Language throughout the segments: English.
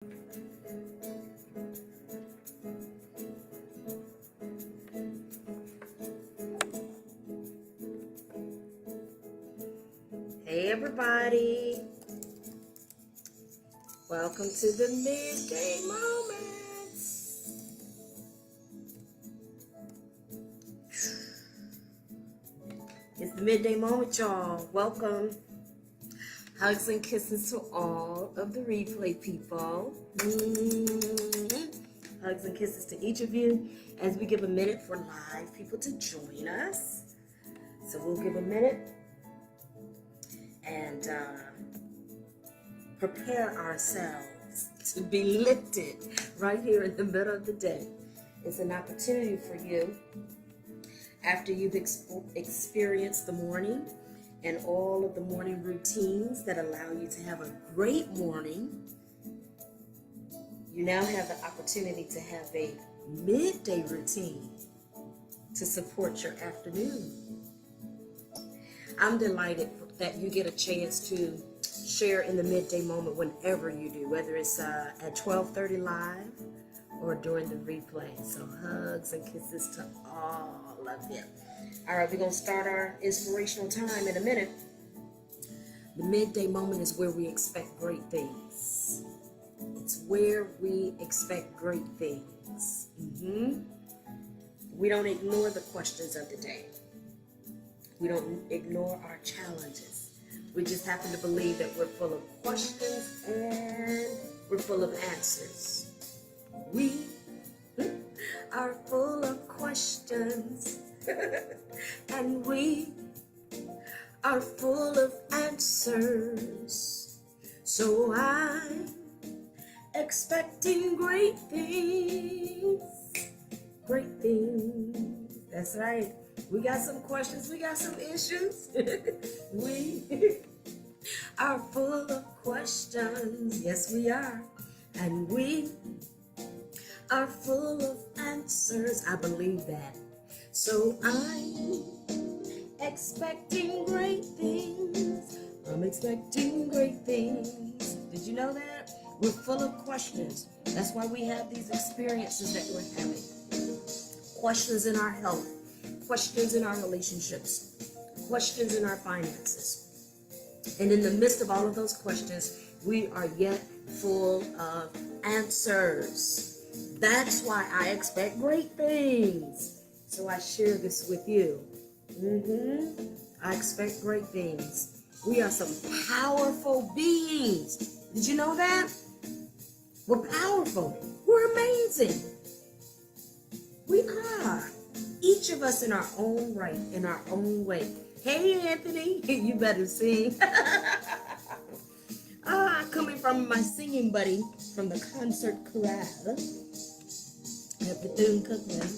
Hey everybody, welcome to the Midday Moments. It's the Midday Moment, y'all. Welcome. Hugs and kisses to all of the replay people. Hugs and kisses to each of you as we give a minute for live people to join us. So we'll give a minute and prepare ourselves to be lifted right here in the middle of the day. It's an opportunity for you after you've experienced the morning and all of the morning routines that allow you to have a great morning. You now have the opportunity to have a midday routine to support your afternoon. I'm delighted that you get a chance to share in the midday moment whenever you do, whether it's at 12:30 live or during the replay. So hugs and kisses to all of you. All right, we're going to start our inspirational time in a minute. The midday moment is where we expect great things. It's where we expect great things. We don't ignore the questions of the day. We don't ignore our challenges. We just happen to believe that we're full of questions and we're full of answers. We are full of questions and we are full of answers. So I'm expecting great things. Great things. That's right. We got some questions, we got some issues. We are full of questions. Yes, we are. And we are full of answers. I believe that. So I'm expecting great things. I'm expecting great things. Did you know that? We're full of questions. That's why we have these experiences that we're having. Questions in our health. Questions in our relationships, questions in our finances. And in the midst of all of those questions, we are yet full of answers. That's why I expect great things. So I share this with you. I expect great things. We are some powerful beings. Did you know that? We're powerful. We're amazing. We are. Each of us in our own right, in our own way. Hey, Anthony, you better sing. Coming from my singing buddy from the concert chorale at Bethune-Cookman.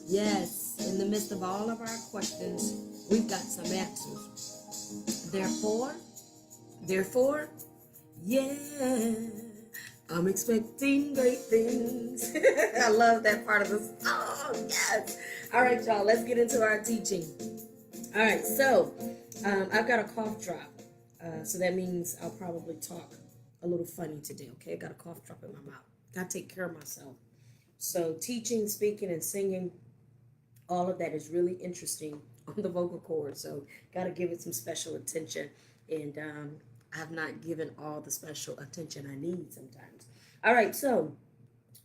Yes. In the midst of all of our questions, we've got some answers. Therefore, yeah. I'm expecting great things. I love that part of the song. Yes. All right, y'all. Let's get into our teaching. All right. So I've got a cough drop. So that means I'll probably talk a little funny today. Okay. I got a cough drop in my mouth. Got to take care of myself. So teaching, speaking, and singing, all of that is really interesting on the vocal cord. So got to give it some special attention. And I've not given all the special attention I need sometimes. All right, so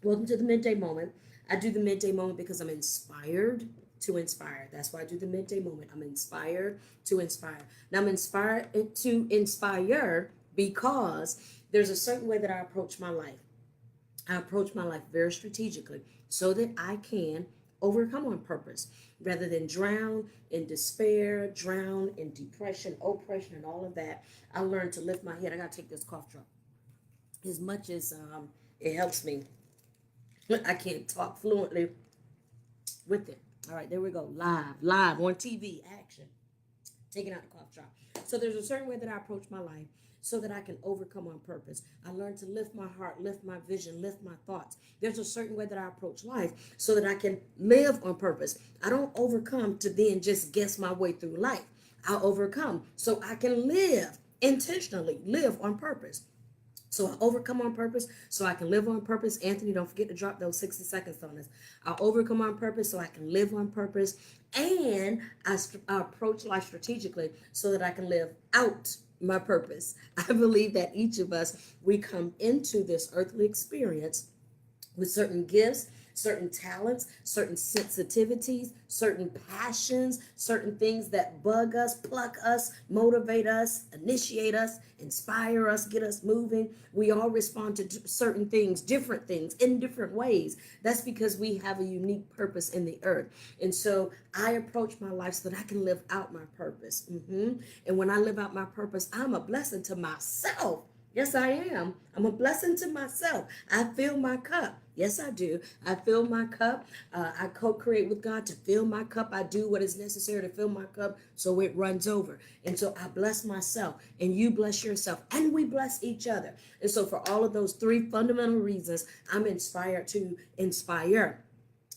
welcome to the midday moment. I do the midday moment because I'm inspired to inspire. That's why I do the midday moment. I'm inspired to inspire. Now I'm inspired to inspire because there's a certain way that I approach my life. I approach my life very strategically so that I can overcome on purpose rather than drown in despair, drown in depression, oppression, and all of that. I learned to lift my head. I got to take this cough drop. As much as it helps me, I can't talk fluently with it. All right, there we go. Live on TV, action. Taking out the cough drop. So there's a certain way that I approach my life so that I can overcome on purpose. I learned to lift my heart, lift my vision, lift my thoughts. There's a certain way that I approach life so that I can live on purpose. I don't overcome to then just guess my way through life. I overcome so I can live intentionally, live on purpose. So I overcome on purpose so I can live on purpose. Anthony, don't forget to drop those 60 seconds on us. I overcome on purpose so I can live on purpose. And I approach life strategically so that I can live out my purpose. I believe that each of us, we come into this earthly experience with certain gifts, certain talents, certain sensitivities, certain passions, certain things that bug us, pluck us, motivate us, initiate us, inspire us, get us moving. We all respond to certain things, different things, in different ways. That's because we have a unique purpose in the earth. And so I approach my life so that I can live out my purpose. And when I live out my purpose, I'm a blessing to myself. Yes, I am. I'm a blessing to myself. I fill my cup. Yes, I do. I fill my cup. I co-create with God to fill my cup. I do what is necessary to fill my cup so it runs over. And so I bless myself and you bless yourself and we bless each other. And so for all of those three fundamental reasons, I'm inspired to inspire.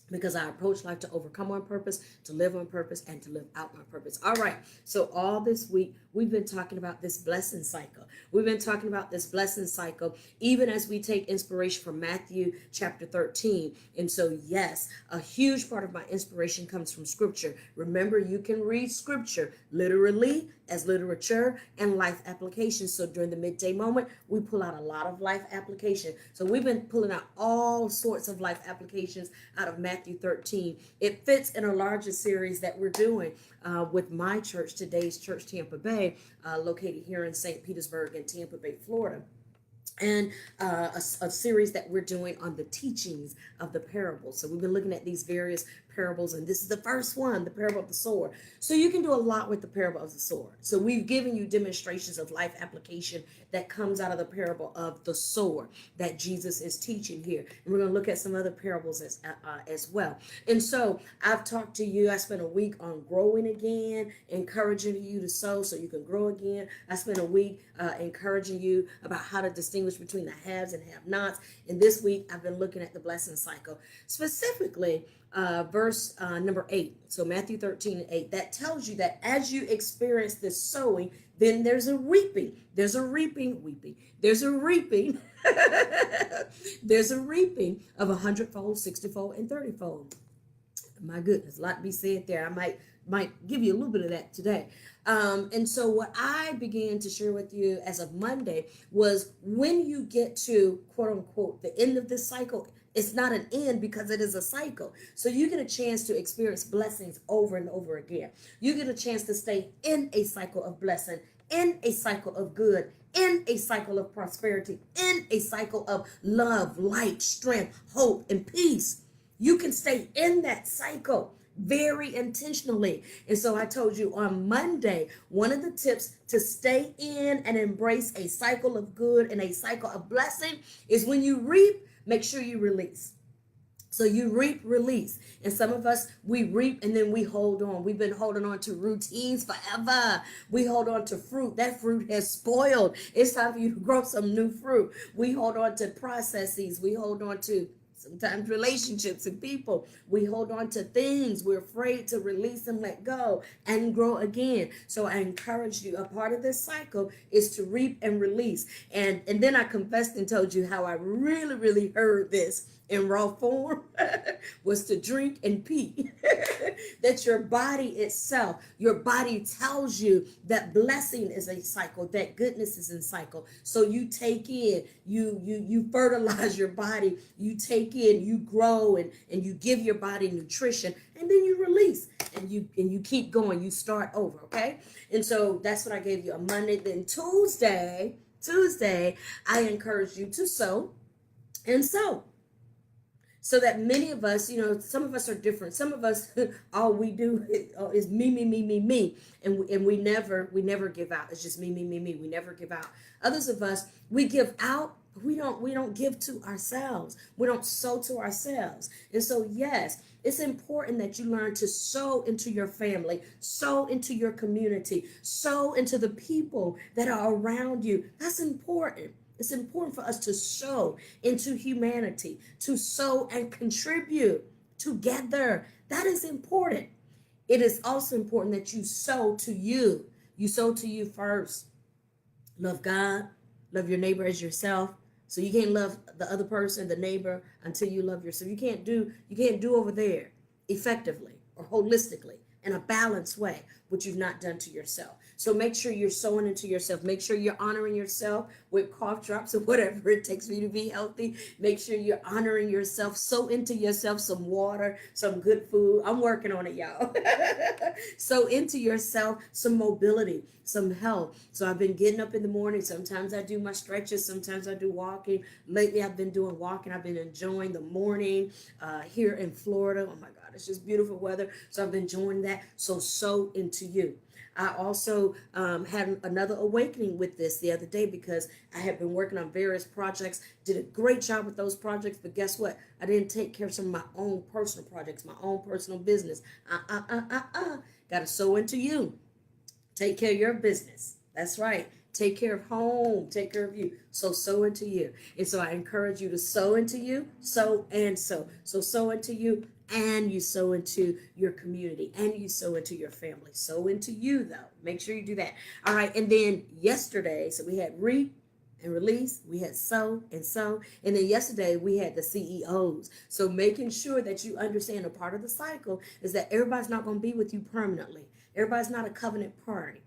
Because I approach life to overcome on purpose, to live on purpose, and to live out my purpose. All right. So all this week, we've been talking about this blessing cycle. We've been talking about this blessing cycle, even as we take inspiration from Matthew chapter 13. And so, yes, a huge part of my inspiration comes from scripture. Remember, you can read scripture literally as literature and life application. So during the midday moment, we pull out a lot of life application. So we've been pulling out all sorts of life applications out of Matthew 13. It fits in a larger series that we're doing with my church, today's Church Tampa Bay, located here in St. Petersburg in Tampa Bay, Florida. And a series that we're doing on the teachings of the parables. So we've been looking at these various parables, and this is the first one, the parable of the sower. So you can do a lot with the parable of the sower. So we've given you demonstrations of life application that comes out of the parable of the sower that Jesus is teaching here. And we're going to look at some other parables as well. And so I've talked to you. I spent a week on growing again, encouraging you to sow so you can grow again. I spent a week encouraging you about how to distinguish between the haves and have-nots. And this week I've been looking at the blessing cycle, specifically verse number 8. So Matthew 13:8, that tells you that as you experience this sowing, then there's a reaping. There's a reaping, There's a reaping. There's a reaping of 100-fold, 60-fold, and 30-fold. My goodness, a lot to be said there. I might give you a little bit of that today. And so what I began to share with you as of Monday was when you get to, quote unquote, the end of this cycle, it's not an end because it is a cycle. So you get a chance to experience blessings over and over again. You get a chance to stay in a cycle of blessing, in a cycle of good, in a cycle of prosperity, in a cycle of love, light, strength, hope, and peace. You can stay in that cycle very intentionally. And so I told you on Monday, one of the tips to stay in and embrace a cycle of good and a cycle of blessing is when you reap, make sure you release. So you reap, release. And some of us, we reap and then we hold on. We've been holding on to routines forever. We hold on to fruit. That fruit has spoiled. It's time for you to grow some new fruit. We hold on to processes. We hold on to sometimes relationships and people. We hold on to things. We're afraid to release and let go and grow again. So I encourage you, a part of this cycle is to reap and release. And then I confessed and told you how I really, really heard this in raw form was to drink and pee. That your body itself, your body tells you that blessing is a cycle, that goodness is in cycle. So you take in, you fertilize your body, you take in, you grow, and you give your body nutrition, and then you release and you keep going, you start over, okay? And so that's what I gave you on Monday. Then Tuesday, I encourage you to sow and sow. So that many of us, some of us are different. Some of us, all we do is me. And we never give out. It's just me. We never give out. Others of us, we give out, but we don't give to ourselves. We don't sow to ourselves. And so, yes, it's important that you learn to sow into your family, sow into your community, sow into the people that are around you. That's important. It's important for us to sow into humanity, to sow and contribute together. That is important. It is also important that you sow to you. You sow to you first. Love God, Love your neighbor as yourself. So you can't love the other person, the neighbor, until you love yourself. You can't do over there effectively or holistically in a balanced way what you've not done to yourself. So make sure you're sowing into yourself. Make sure you're honoring yourself with cough drops or whatever it takes for you to be healthy. Make sure you're honoring yourself. Sow into yourself some water, some good food. I'm working on it, y'all. Sow into yourself some mobility, some health. So I've been getting up in the morning. Sometimes I do my stretches. Sometimes I do walking. Lately, I've been doing walking. I've been enjoying the morning here in Florida. Oh my God, it's just beautiful weather. So I've been enjoying that. So sow into you. I also had another awakening with this the other day because I had been working on various projects, did a great job with those projects, but guess what? I didn't take care of some of my own personal projects, my own personal business. Got to sow into you. Take care of your business. That's right. Take care of home. Take care of you. So sow into you. And so I encourage you to sow into you, sow and sow. So sow into you, and you sow into your community, and you sow into your family. Sow into you, though. Make sure you do that. All right. And then yesterday, so we had reap and release, we had sow and sow, and then yesterday we had the CEOs. So making sure that you understand a part of the cycle is that everybody's not going to be with you permanently. Everybody's not a covenant party.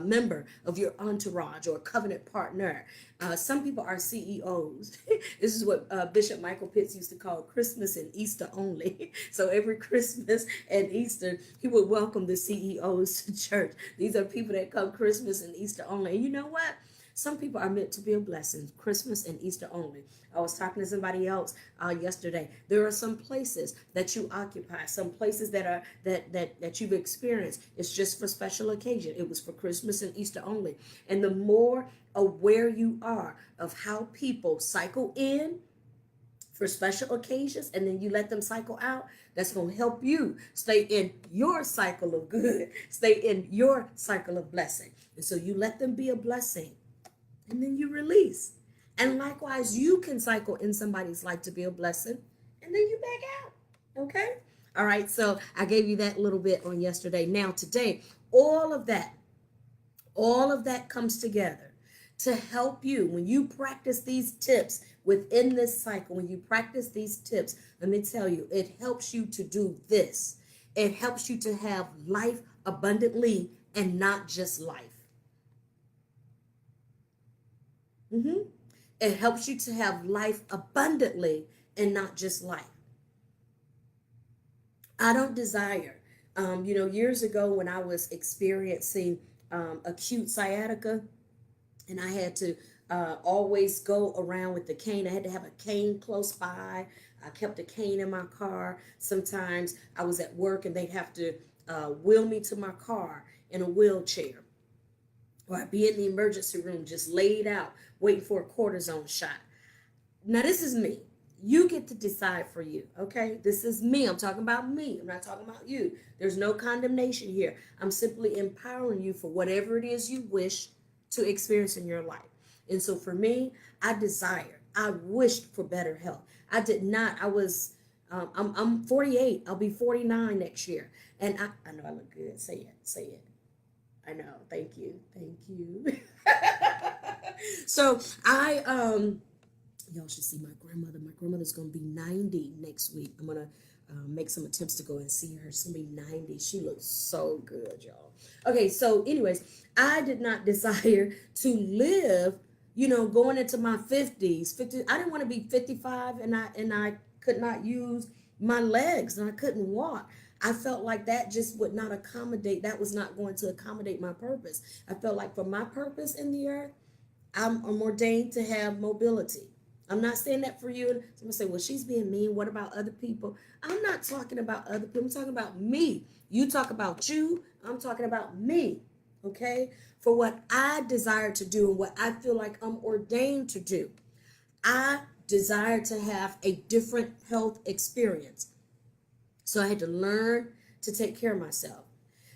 Member of your entourage or covenant partner. Some people are CEOs. This is what Bishop Michael Pitts used to call Christmas and Easter only. So every Christmas and Easter, he would welcome the CEOs to church. These are people that come Christmas and Easter only. And you know what? Some people are meant to be a blessing, Christmas and Easter only. I was talking to somebody else yesterday. There are some places that you occupy, some places that are that you've experienced. It's just for special occasion. It was for Christmas and Easter only. And the more aware you are of how people cycle in for special occasions and then you let them cycle out, that's going to help you stay in your cycle of good, stay in your cycle of blessing. And so you let them be a blessing. And then you release. And likewise, you can cycle in somebody's life to be a blessing. And then you back out. Okay? All right. So I gave you that little bit on yesterday. Now, today, all of that comes together to help you. When you practice these tips within this cycle, when you practice these tips, let me tell you, it helps you to do this. It helps you to have life abundantly and not just life. It helps you to have life abundantly and not just life. I don't desire, years ago when I was experiencing acute sciatica and I had to always go around with the cane. I had to have a cane close by. I kept a cane in my car. Sometimes I was at work and they'd have to wheel me to my car in a wheelchair. Or I'd be in the emergency room just laid out, waiting for a cortisone shot. Now, this is me. You get to decide for you, okay? This is me. I'm talking about me. I'm not talking about you. There's no condemnation here. I'm simply empowering you for whatever it is you wish to experience in your life. And so for me, I wished for better health. I did not. I'm 48. I'll be 49 next year. And I know I look good. Say it. I know. Thank you. So y'all should see my grandmother. My grandmother's going to be 90 next week. I'm going to make some attempts to go and see her. She's going to be 90. She looks so good, y'all. Okay, so anyways, I did not desire to live, going into my 50s. I didn't want to be 55 and I could not use my legs and I couldn't walk. I felt like that just would not accommodate. That was not going to accommodate my purpose. I felt like for my purpose in the earth, I'm ordained to have mobility. I'm not saying that for you. Someone say, well, she's being mean. What about other people? I'm not talking about other people. I'm talking about me. You talk about you. I'm talking about me. Okay? For what I desire to do and what I feel like I'm ordained to do. I desire to have a different health experience. So I had to learn to take care of myself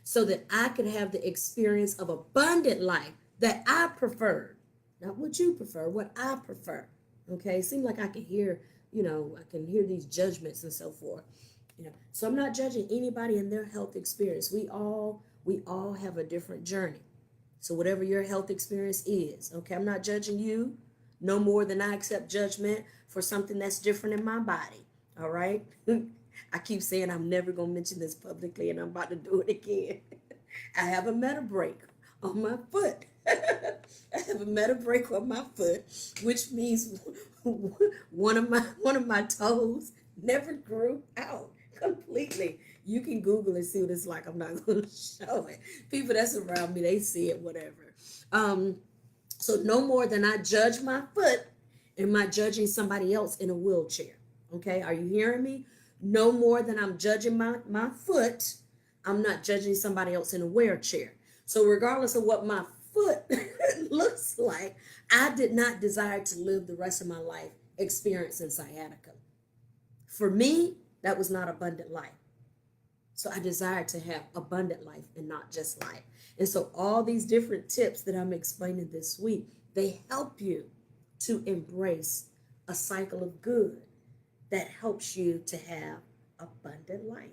so that I could have the experience of abundant life that I preferred. Not what you prefer, what I prefer. Okay, it seemed like I could hear, I can hear these judgments and so forth. So I'm not judging anybody in their health experience. We all have a different journey. So whatever your health experience is, okay, I'm not judging you no more than I accept judgment for something that's different in my body. All right. I keep saying I'm never going to mention this publicly, and I'm about to do it again. I have a meta break on my foot. I have a meta break on my foot, which means one of my toes never grew out completely. You can Google and see what it's like. I'm not going to show it. People that's around me, they see it, whatever. Um, so no more than I judge my foot am I judging somebody else in a wheelchair. Okay, are you hearing me? No more than I'm judging my foot, I'm not judging somebody else in a wheelchair. So regardless of what my foot looks like, I did not desire to live the rest of my life experiencing sciatica. For me, that was not abundant life. So I desire to have abundant life and not just life. And so all these different tips that I'm explaining this week, they help you to embrace a cycle of good that helps you to have abundant life,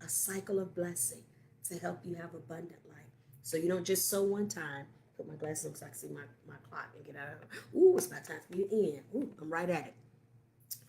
a cycle of blessing to help you have abundant life. So you don't just sow one time. Put my glasses on so I can see my clock and get out of it. Ooh, it's about time for you to end. Ooh, I'm right at it.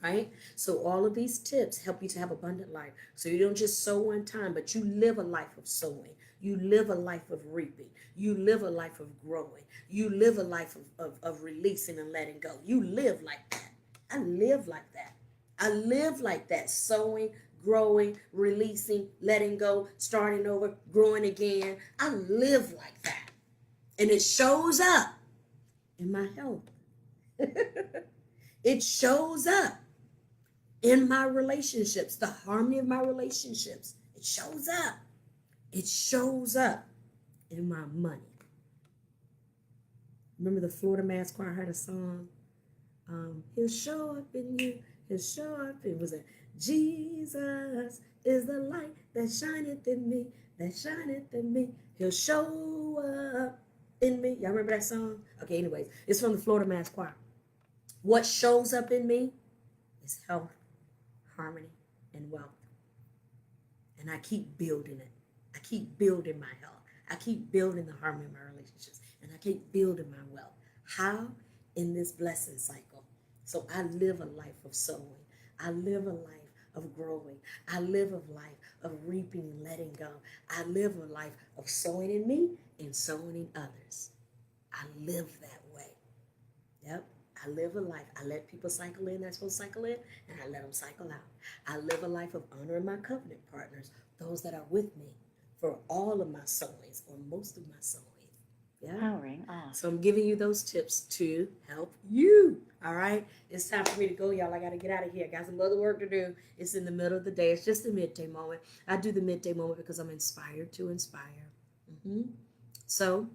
Right? So all of these tips help you to have abundant life. So you don't just sow one time, but you live a life of sowing. You live a life of reaping. You live a life of growing. You live a life of releasing and letting go. You live like that. I live like that. I live like that. Sowing, growing, releasing, letting go, starting over, growing again. I live like that. And it shows up in my health. It shows up in my relationships, the harmony of my relationships. It shows up. It shows up in my money. Remember the Florida Mass Choir had a song? He'll show up in you. He'll show up. It was a Jesus is the light that shineth in me, that shineth in me. He'll show up in me. Y'all remember that song? Okay, anyways, it's from the Florida Mass Choir. What shows up in me is health, harmony, and wealth. And I keep building it. I keep building my health. I keep building the harmony of my relationships. And I keep building my wealth. How? In this blessing cycle. So I live a life of sowing. I live a life of growing. I live a life of reaping and letting go. I live a life of sowing in me and sowing in others. I live that way. Yep. I live a life. I let people cycle in, they're supposed to cycle in, and I let them cycle out. I live a life of honoring my covenant partners, those that are with me for all of my sowings or most of my sowings. Yeah. Powering off. So I'm giving you those tips to help you. All right. It's time for me to go, y'all. I got to get out of here. I got some other work to do. It's in the middle of the day. It's just a midday moment. I do the midday moment because I'm inspired to inspire. So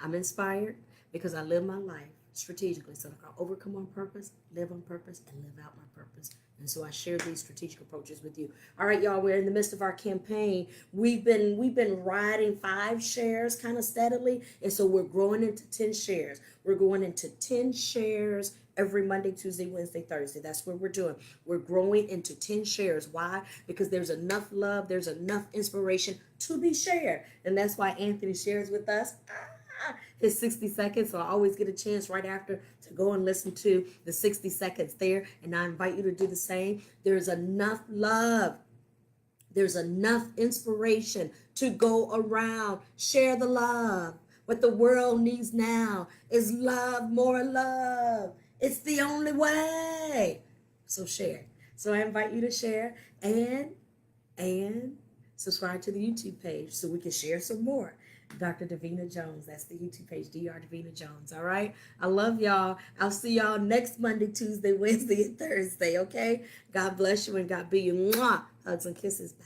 I'm inspired because I live my life strategically. So I can overcome on purpose, live on purpose, and live out my purpose. And so I share these strategic approaches with you. All right, y'all, we're in the midst of our campaign. We've been riding 5 shares kind of steadily. And so we're growing into 10 shares. We're going into 10 shares every Monday, Tuesday, Wednesday, Thursday. That's what we're doing. We're growing into 10 shares. Why? Because there's enough love, there's enough inspiration to be shared. And that's why Anthony shares with us his 60 seconds. So I always get a chance right after to go and listen to the 60 seconds there. And I invite you to do the same. There's enough love. There's enough inspiration to go around. Share the love. What the world needs now is love, more love. It's the only way. So share. So I invite you to share and subscribe to the YouTube page so we can share some more. Dr. Davina Jones. That's the YouTube page, Dr. Davina Jones. All right. I love y'all. I'll see y'all next Monday, Tuesday, Wednesday, and Thursday. Okay. God bless you and God be you. Mwah. Hugs and kisses. Bye.